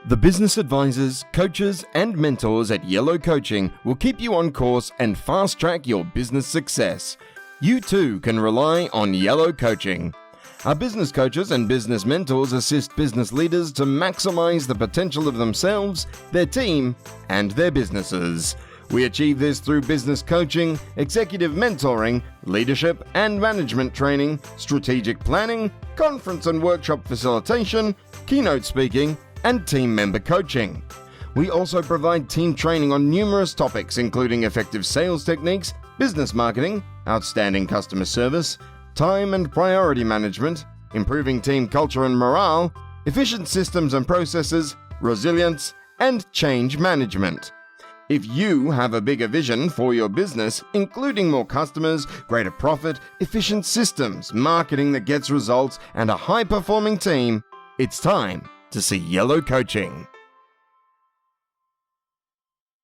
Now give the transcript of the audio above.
The business advisors, coaches, and mentors at Yellow Coaching will keep you on course and fast-track your business success. You too can rely on Yellow Coaching. Our business coaches and business mentors assist business leaders to maximize the potential of themselves, their team, and their businesses. We achieve this through business coaching, executive mentoring, leadership and management training, strategic planning, conference and workshop facilitation, keynote speaking, and team member coaching. We also provide team training on numerous topics including effective sales techniques, business marketing, outstanding customer service, time and priority management, improving team culture and morale, efficient systems and processes, resilience, and change management. If you have a bigger vision for your business, including more customers, greater profit, efficient systems, marketing that gets results, and a high-performing team, it's time to see Yellow Coaching.